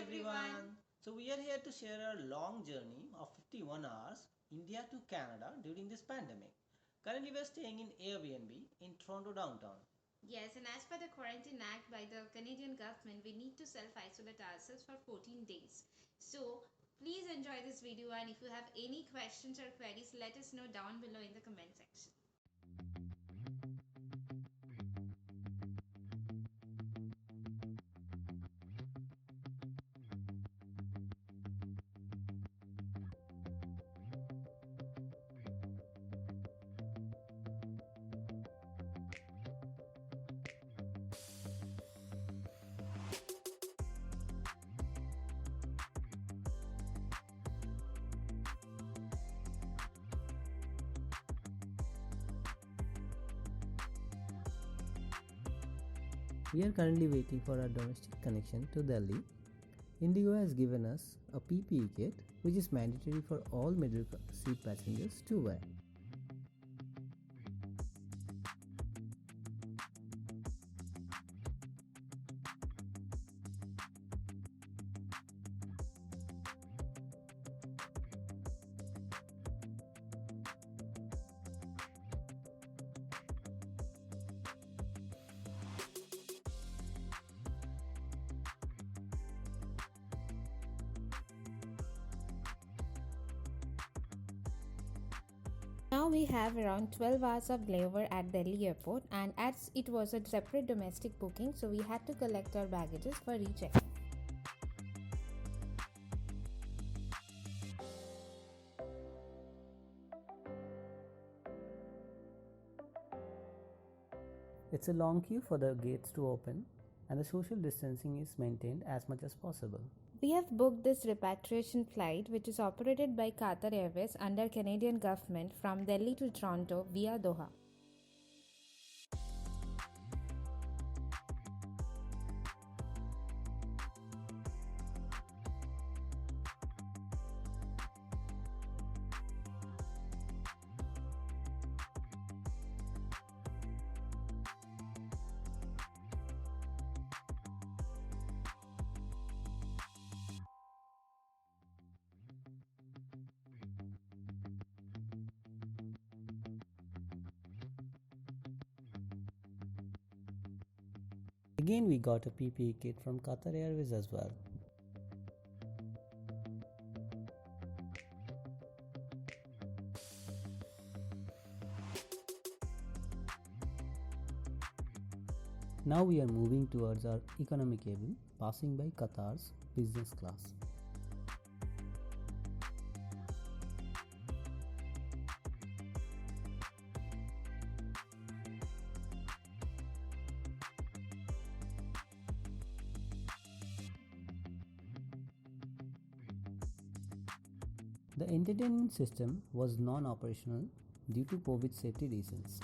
everyone. So we are here to share our long journey of 51 hours India to Canada during this pandemic. Currently we are staying in Airbnb in Toronto downtown. Yes, and as per the Quarantine Act by the Canadian government, we need to self-isolate ourselves for 14 days. So, please enjoy this video, and if you have any questions or queries, let us know down below in the comment section. We are currently waiting for our domestic connection to Delhi. Indigo has given us a PPE kit which is mandatory for all middle seat passengers to wear. Now we have around 12 hours of layover at Delhi airport, and as it was a separate domestic booking, so we had to collect our baggages for recheck. It's a long queue for the gates to open, and the social distancing is maintained as much as possible. We have booked this repatriation flight, which is operated by Qatar Airways under Canadian government from Delhi to Toronto via Doha. Again, we got a PPE kit from Qatar Airways as well. Now we are moving towards our economy cabin, passing by Qatar's business class. The entertainment system was non-operational due to COVID safety reasons.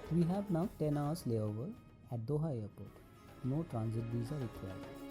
We have now 10 hours layover at Doha Airport. No transit visa required.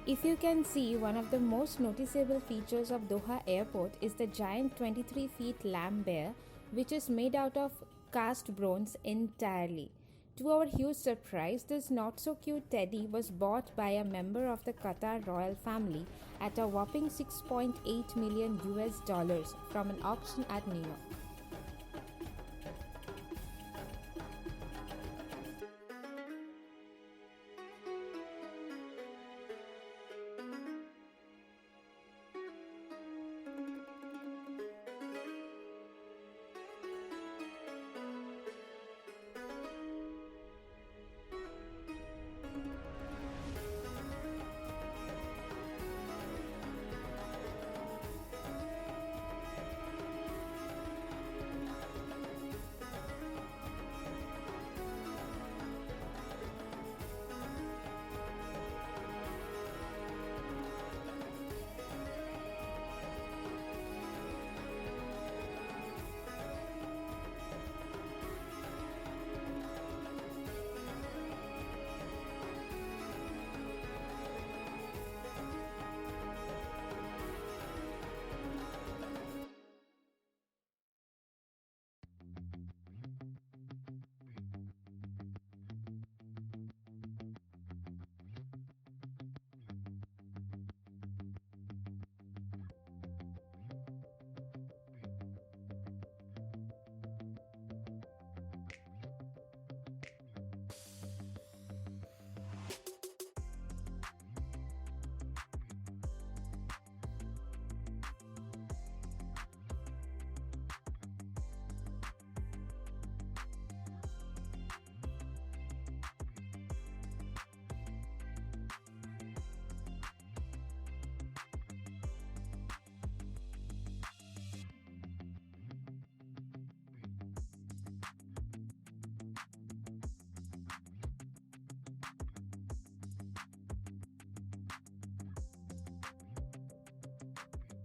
If you can see, one of the most noticeable features of Doha Airport is the giant 23 feet lamb bear, which is made out of cast bronze entirely. To our huge surprise, this not so cute teddy was bought by a member of the Qatar royal family at a whopping 6.8 million US dollars from an auction at New York.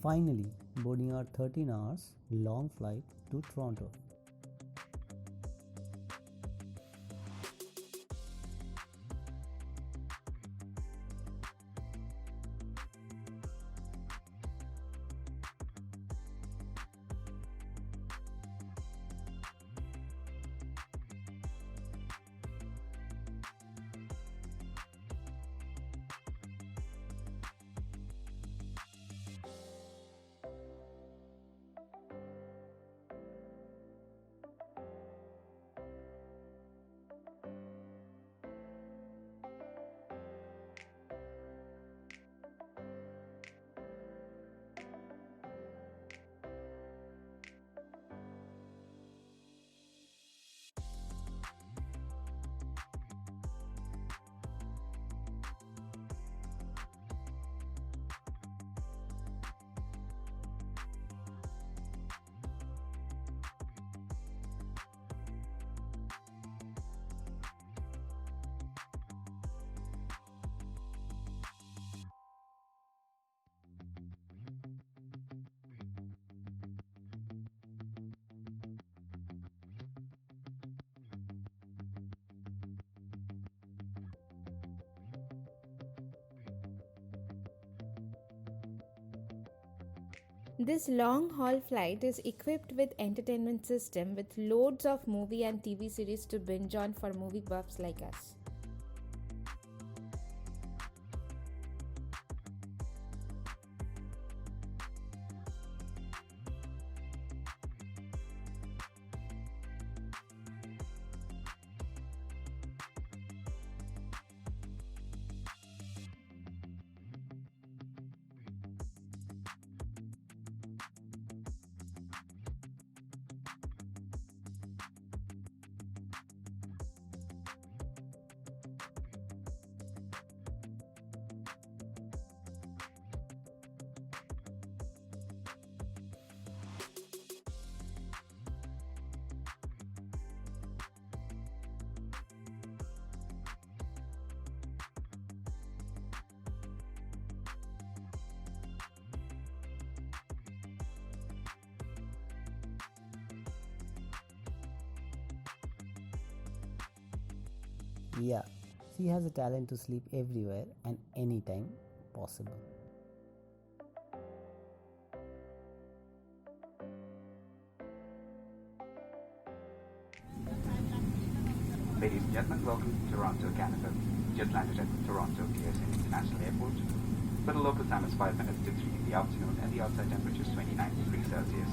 Finally, boarding our 13 hours long flight to Toronto. This long haul flight is equipped with entertainment system with loads of movie and TV series to binge on for movie buffs like us. Yeah, she has a talent to sleep everywhere and anytime possible. Ladies and gentlemen, welcome to Toronto, Canada. Just landed at Toronto Pearson International Airport. But the local time is 5 minutes to 3 in the afternoon and the outside temperature is 29 degrees Celsius.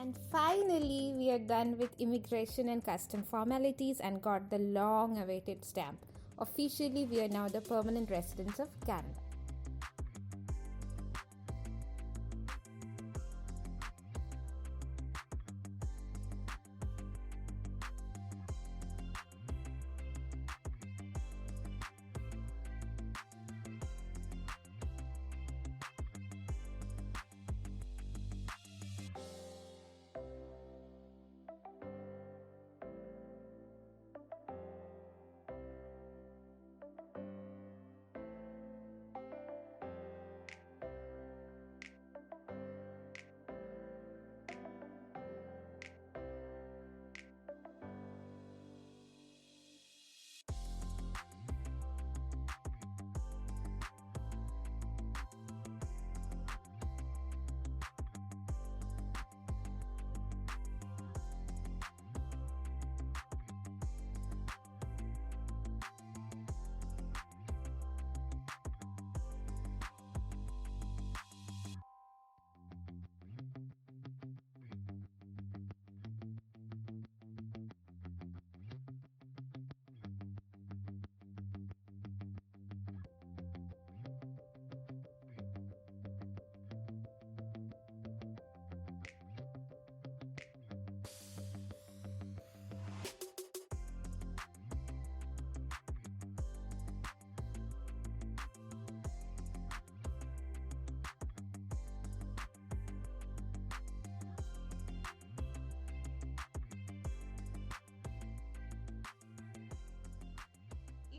And finally, we are done with immigration and custom formalities and got the long awaited stamp. Officially, we are now the permanent residents of Canada.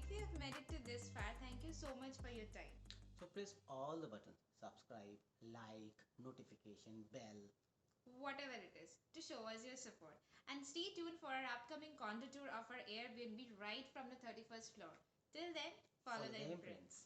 If you have made it to this far, thank you so much for your time. So press all the buttons, subscribe, like, notification, bell. Whatever it is, to show us your support. And stay tuned for our upcoming condo tour of our Airbnb right from the 31st floor. Till then, follow the imprints.